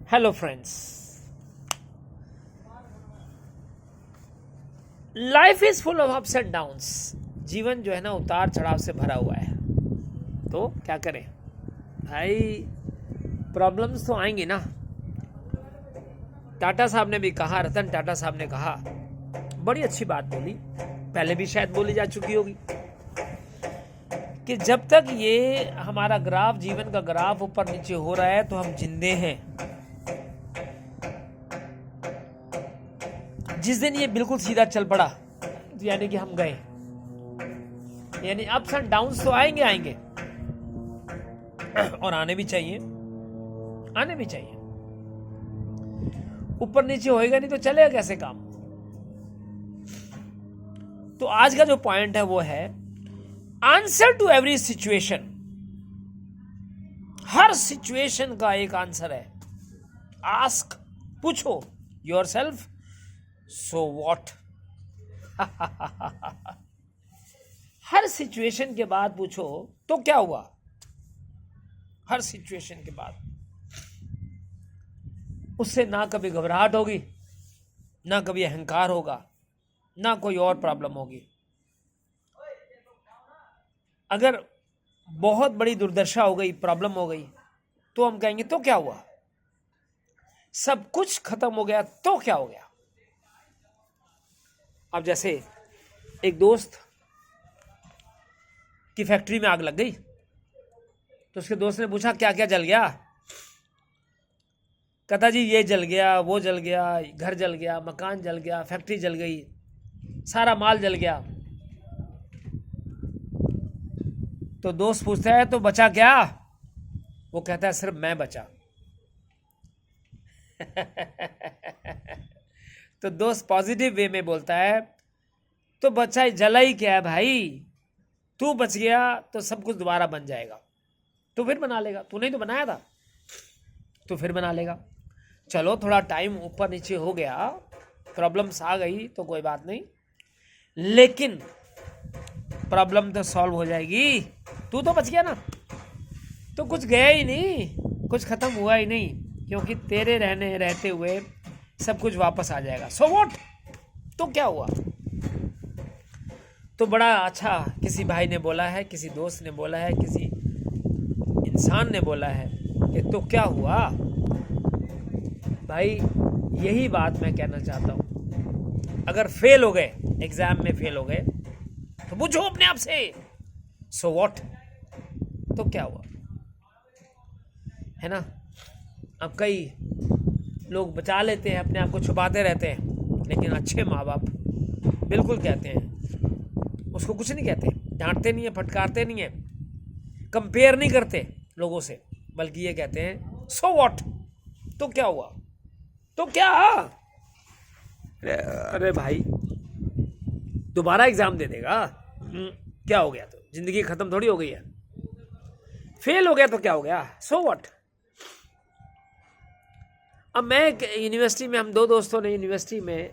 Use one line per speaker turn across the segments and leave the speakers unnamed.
Hello friends, life is full of ups and downs. जीवन जो है ना उतार चढ़ाव से भरा हुआ है। तो क्या करें भाई, प्रॉब्लम्स तो आएंगी ना। टाटा साहब ने भी कहा, रतन टाटा साहब ने कहा, बड़ी अच्छी बात बोली, पहले भी शायद बोली जा चुकी होगी, कि जब तक ये हमारा ग्राफ, जीवन का ग्राफ ऊपर नीचे हो रहा है तो हम जिंदे हैं। जिस दिन ये बिल्कुल सीधा चल पड़ा तो यानी कि हम गए। यानी अप्स एंड डाउन्स तो आएंगे और आने भी चाहिए। ऊपर नीचे होएगा नहीं तो चलेगा कैसे काम। तो आज का जो पॉइंट है वो है आंसर टू एवरी सिचुएशन। हर सिचुएशन का एक आंसर है। आस्क, पूछो योरसेल्फ, सो व्हाट। हर सिचुएशन के बाद पूछो तो क्या हुआ। हर सिचुएशन के बाद उससे ना कभी घबराहट होगी, ना कभी अहंकार होगा, ना कोई और प्रॉब्लम होगी। अगर बहुत बड़ी दुर्दशा हो गई, प्रॉब्लम हो गई, तो हम कहेंगे तो क्या हुआ। सब कुछ खत्म हो गया तो क्या हो गया। अब जैसे एक दोस्त की फैक्ट्री में आग लग गई तो उसके दोस्त ने पूछा क्या क्या जल गया। कहता जी ये जल गया, वो जल गया, घर जल गया, मकान जल गया, फैक्ट्री जल गई, सारा माल जल गया। तो दोस्त पूछता है तो बचा क्या। वो कहता है सिर्फ मैं बचा। तो दोस्त पॉजिटिव वे में बोलता है तो बचा ही, जला ही क्या है भाई, तू बच गया तो सब कुछ दोबारा बन जाएगा। तो फिर बना लेगा, तूने ही तो बनाया था, तो फिर बना लेगा। चलो थोड़ा टाइम ऊपर नीचे हो गया, प्रॉब्लम्स आ गई तो कोई बात नहीं, लेकिन प्रॉब्लम तो सॉल्व हो जाएगी। तू तो बच गया ना, तो कुछ गया ही नहीं, कुछ खत्म हुआ ही नहीं, क्योंकि तेरे रहते हुए सब कुछ वापस आ जाएगा। सो व्हाट, तो क्या हुआ। तो बड़ा अच्छा किसी भाई ने बोला है, किसी दोस्त ने बोला है, किसी इंसान ने बोला है कि तो क्या हुआ। भाई यही बात मैं कहना चाहता हूं। अगर फेल हो गए, एग्जाम में फेल हो गए, तो पूछो अपने आप से सो व्हाट, तो क्या हुआ, है ना। अब कई लोग बचा लेते हैं, अपने आप को छुपाते रहते हैं, लेकिन अच्छे माँ बाप बिल्कुल कहते हैं, उसको कुछ नहीं कहते, डांटते नहीं है, फटकारते नहीं है, कंपेयर नहीं करते लोगों से, बल्कि ये कहते हैं सो व्हाट, तो क्या हुआ, तो क्या। अरे भाई दोबारा एग्जाम दे देगा, क्या हो गया, तो जिंदगी खत्म थोड़ी हो गई है। फेल हो गया तो क्या हो गया, सो व्हाट। अब मैं यूनिवर्सिटी में, हम दो दोस्तों ने यूनिवर्सिटी में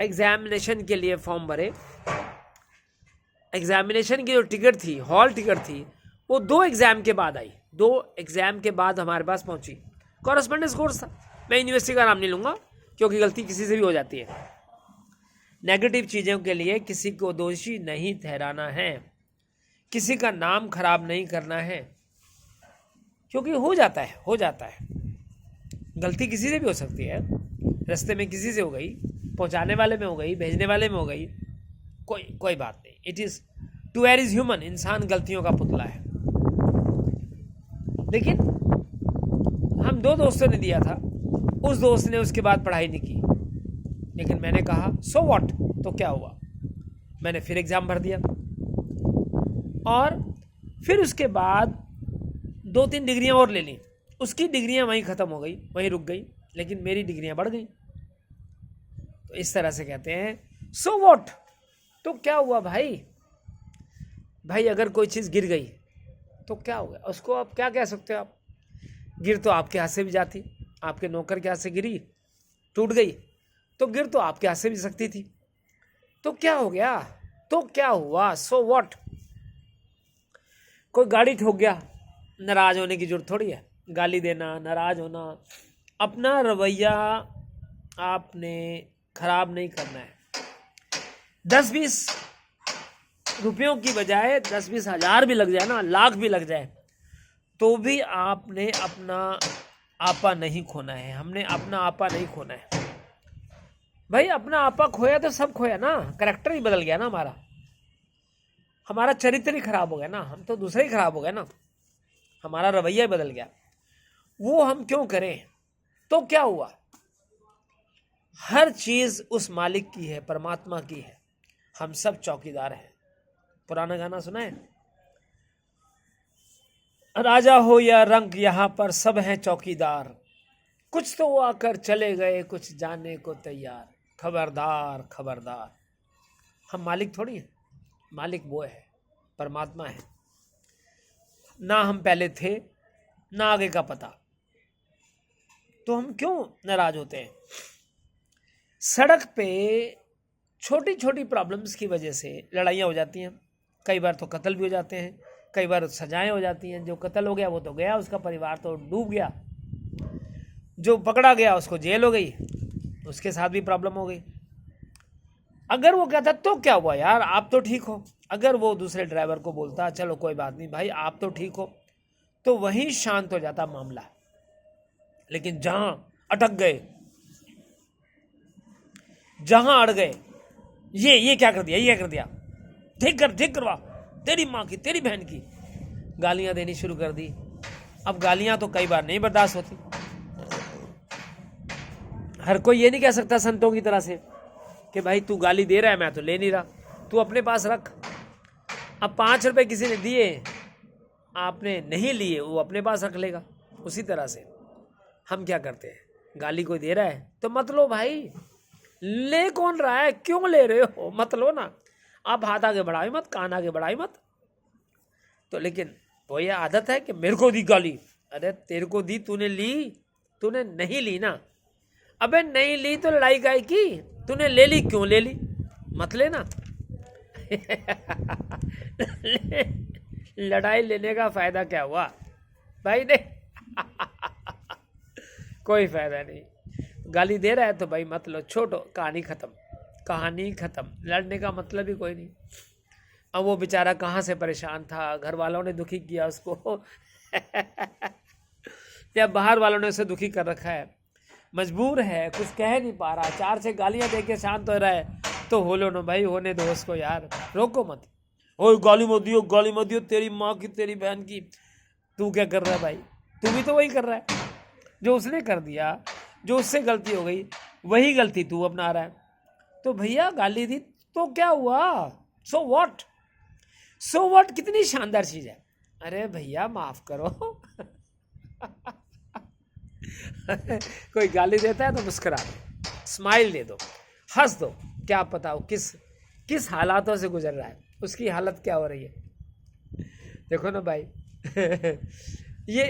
एग्जामिनेशन के लिए फॉर्म भरे। एग्जामिनेशन की जो टिकट थी, हॉल टिकट थी, वो 2 एग्जाम के बाद आई। 2 एग्जाम के बाद हमारे पास पहुंची। कॉरेस्पॉन्डेंस कोर्स था। मैं यूनिवर्सिटी का नाम नहीं लूंगा क्योंकि गलती किसी से भी हो जाती है। नेगेटिव चीज़ों के लिए किसी को दोषी नहीं ठहराना है, किसी का नाम खराब नहीं करना है, क्योंकि हो जाता है। गलती किसी से भी हो सकती है, रास्ते में किसी से हो गई, पहुंचाने वाले में हो गई, भेजने वाले में हो गई, कोई बात नहीं। It is to err is human, इंसान गलतियों का पुतला है। लेकिन हम 2 दोस्तों ने दिया था, उस दोस्त ने उसके बाद पढ़ाई नहीं की, लेकिन मैंने कहा सो व्हाट, तो क्या हुआ। मैंने फिर एग्जाम भर दिया और फिर उसके बाद 2-3 डिग्रियां और ले ली। उसकी डिग्रियां वहीं ख़त्म हो गई, वहीं रुक गई, लेकिन मेरी डिग्रियां बढ़ गई। तो इस तरह से कहते हैं सो व्हाट, तो क्या हुआ भाई। अगर कोई चीज़ गिर गई तो क्या हो गया, उसको आप क्या कह सकते हो। आप गिर तो आपके हाथ से भी जाती, आपके नौकर के हाथ से गिरी, टूट गई, तो गिर तो आपके हाथ से भी सकती थी, तो क्या हो गया, तो क्या हुआ, सो व्हाट। कोई गाड़ी ठोक गया, नाराज होने की जरूरत थोड़ी है। गाली देना, नाराज होना, अपना रवैया आपने खराब नहीं करना है। 10-20 रुपयों की बजाय 10-20 हज़ार भी लग जाए ना, लाख भी लग जाए, तो भी आपने अपना आपा नहीं खोना है। हमने अपना आपा नहीं खोना है भाई। अपना आपा खोया तो सब खोया ना, कैरेक्टर ही बदल गया ना, हमारा चरित्र ही खराब हो गया ना, हम तो दूसरे ही खराब हो गए ना, हमारा रवैया ही बदल गया। वो हम क्यों करें? तो क्या हुआ? हर चीज उस मालिक की है, परमात्मा की है, हम सब चौकीदार हैं। पुराना गाना सुना है? राजा हो या रंक, यहां पर सब हैं चौकीदार, कुछ तो आकर चले गए, कुछ जाने को तैयार, खबरदार खबरदार। हम मालिक थोड़ी हैं, मालिक वो है, परमात्मा है। ना हम पहले थे, ना आगे का पता, तो हम क्यों नाराज होते हैं? सड़क पे छोटी छोटी प्रॉब्लम्स की वजह से लड़ाइयाँ हो जाती हैं, कई बार तो कत्ल भी हो जाते हैं, कई बार सजाएं हो जाती हैं। जो कत्ल हो गया वो तो गया, उसका परिवार तो डूब गया, जो पकड़ा गया उसको जेल हो गई, उसके साथ भी प्रॉब्लम हो गई। अगर वो कहता तो क्या हुआ यार, आप तो ठीक हो, अगर वो दूसरे ड्राइवर को बोलता चलो कोई बात नहीं भाई आप तो ठीक हो, तो वहीं शांत हो जाता मामला। लेकिन जहां अटक गए, जहां अड़ गए, ये क्या कर दिया, ये क्या कर दिया, ठीक करवा, तेरी माँ की, तेरी बहन की, गालियां देनी शुरू कर दी। अब गालियां तो कई बार नहीं बर्दाश्त होती, हर कोई ये नहीं कह सकता संतों की तरह से कि भाई तू गाली दे रहा है मैं तो ले नहीं रहा, तू अपने पास रख। अब 5 रुपए किसी ने दिए, आपने नहीं लिए, वो अपने पास रख लेगा। उसी तरह से हम क्या करते हैं, गाली कोई दे रहा है तो मत लो भाई, ले कौन रहा है, क्यों ले रहे हो, मत लो ना। आप हाथ आगे बढ़ाई मत, कान आगे बढ़ाई मत। तो लेकिन वो ये आदत है कि मेरे को दी गाली, अरे तेरे को दी, तूने ली, तूने नहीं ली ना। अबे नहीं ली तो लड़ाई काहे की, तूने ले ली, क्यों ले ली, मत लेना। लड़ाई लेने का फायदा क्या हुआ भाई? ने कोई फायदा नहीं। गाली दे रहा है तो भाई मत लो, छोड़ो, कहानी खत्म, कहानी खत्म, लड़ने का मतलब ही कोई नहीं। अब वो बेचारा कहाँ से परेशान था, घर वालों ने दुखी किया उसको या बाहर वालों ने उसे दुखी कर रखा है, मजबूर है, कुछ कह नहीं पा रहा, 4 से गालियां दे के शांत हो रहा है, तो होलो ना भाई, होने दो उसको यार, रोको मत। ओ गाली मत दियो, तेरी माँ की, तेरी बहन की। तू क्या कर रहा है भाई? तू भी तो वही कर रहा है जो उसने कर दिया, जो उससे गलती हो गई वही गलती तू अपना रहा है। तो भैया गाली दी तो क्या हुआ, सो व्हाट, सो व्हाट, कितनी शानदार चीज है। अरे भैया माफ करो कोई गाली देता है तो मुस्कुरा दो, स्माइल दे दो, हंस दो। क्या पता वो किस हालातों से गुजर रहा है, उसकी हालत क्या हो रही है, देखो ना भाई ये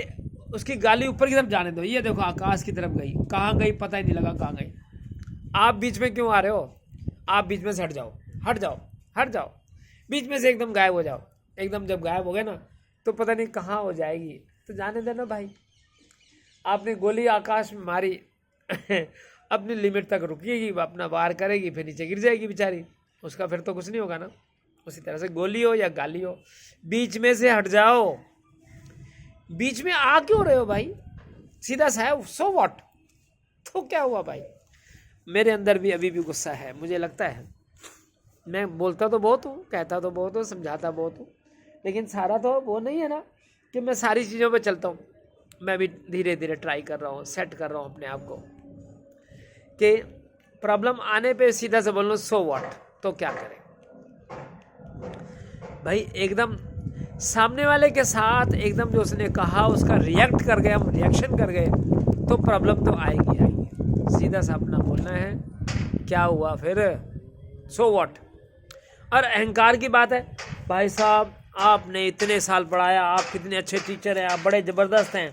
उसकी गाली ऊपर की तरफ जाने दो, ये देखो आकाश की तरफ गई, कहाँ गई पता ही नहीं लगा कहाँ गई। आप बीच में क्यों आ रहे हो, आप बीच में से हट जाओ, हट जाओ, हट जाओ, बीच में से एकदम गायब हो जाओ। एकदम जब गायब हो गए ना तो पता नहीं कहाँ हो जाएगी, तो जाने देना भाई। आपने गोली आकाश में मारी अपनी लिमिट तक रुकेगी, अपना वार करेगी, फिर नीचे गिर जाएगी बेचारी, उसका फिर तो कुछ नहीं होगा ना। उसी तरह से गोली हो या गाली हो, बीच में से हट जाओ। बीच में आ क्यों रहे हो भाई, सीधा सा है, सो व्हाट, तो क्या हुआ भाई। मेरे अंदर भी अभी भी गुस्सा है, मुझे लगता है मैं बोलता तो बहुत हूँ, कहता तो बहुत हूँ, समझाता बहुत हूँ, लेकिन सारा तो वो नहीं है ना कि मैं सारी चीज़ों पे चलता हूँ। मैं भी धीरे धीरे ट्राई कर रहा हूँ, सेट कर रहा हूँ अपने आप को कि प्रॉब्लम आने पे सीधा से बोल लो सो व्हाट, तो क्या करें भाई। एकदम सामने वाले के साथ एकदम जो उसने कहा उसका रिएक्ट कर गए, हम रिएक्शन कर गए, तो प्रॉब्लम तो आएगी। सीधा सा अपना बोलना है, क्या हुआ फिर, सो व्हाट। और अहंकार की बात है, भाई साहब आपने इतने साल पढ़ाया, आप कितने अच्छे टीचर हैं, आप बड़े ज़बरदस्त हैं,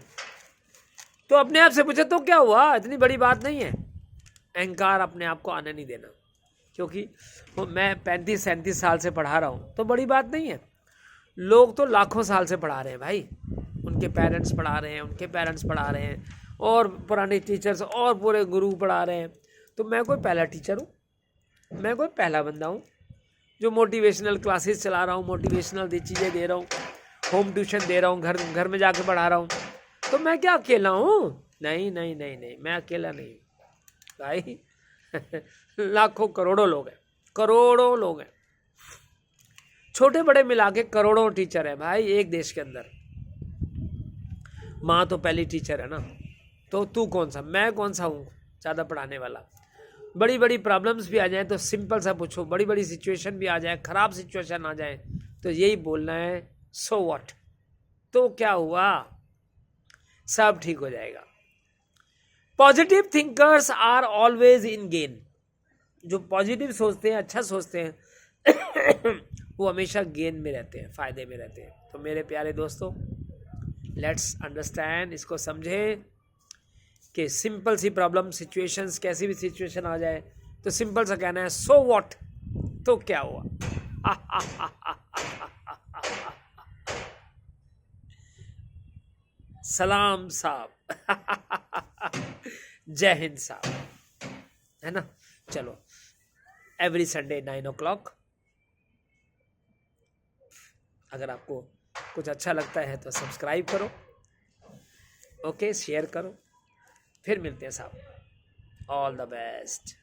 तो अपने आप से पूछे तो क्या हुआ, इतनी बड़ी बात नहीं है। अहंकार अपने आप को आने नहीं देना, क्योंकि मैं 35-37 साल से पढ़ा रहा हूँ तो बड़ी बात नहीं है। लोग तो लाखों साल से पढ़ा रहे हैं भाई, उनके पेरेंट्स पढ़ा रहे हैं, उनके पेरेंट्स पढ़ा रहे हैं, और पुराने टीचर्स और पूरे गुरु पढ़ा रहे हैं। तो मैं कोई पहला टीचर हूँ? मैं कोई पहला बंदा हूँ जो मोटिवेशनल क्लासेस चला रहा हूँ, मोटिवेशनल चीज़ें दे रहा हूँ, होम ट्यूशन दे रहा हूँ, घर में जाके पढ़ा रहा हूँ? तो मैं क्या अकेला हूँ? नहीं नहीं नहीं नहीं, मैं अकेला नहीं भाई। लाखों करोड़ों लोग हैं, करोड़ों लोग हैं, छोटे बड़े मिला के करोड़ों टीचर हैं भाई एक देश के अंदर। माँ तो पहली टीचर है ना, तो तू कौन सा, मैं कौन सा हूँ ज़्यादा पढ़ाने वाला? बड़ी बड़ी प्रॉब्लम्स भी आ जाए तो सिंपल सा पूछो, बड़ी बड़ी सिचुएशन भी आ जाए, खराब सिचुएशन आ जाए तो यही बोलना है, सो व्हाट, तो क्या हुआ, सब ठीक हो जाएगा। Positive thinkers are always in gain. जो पॉजिटिव सोचते हैं, अच्छा सोचते हैं, वो हमेशा गेन में रहते हैं, फायदे में रहते हैं। तो मेरे प्यारे दोस्तों, लेट्स अंडरस्टैंड, इसको समझें कि सिंपल सी प्रॉब्लम सिचुएशंस, कैसी भी सिचुएशन आ जाए तो सिंपल सा कहना है, सो व्हाट, तो क्या हुआ। सलाम साहब। जय हिंद साहब, है ना। चलो, एवरी संडे 9 o'clock। अगर आपको कुछ अच्छा लगता है तो सब्सक्राइब करो, ओके, शेयर करो। फिर मिलते हैं साहब, ऑल द बेस्ट।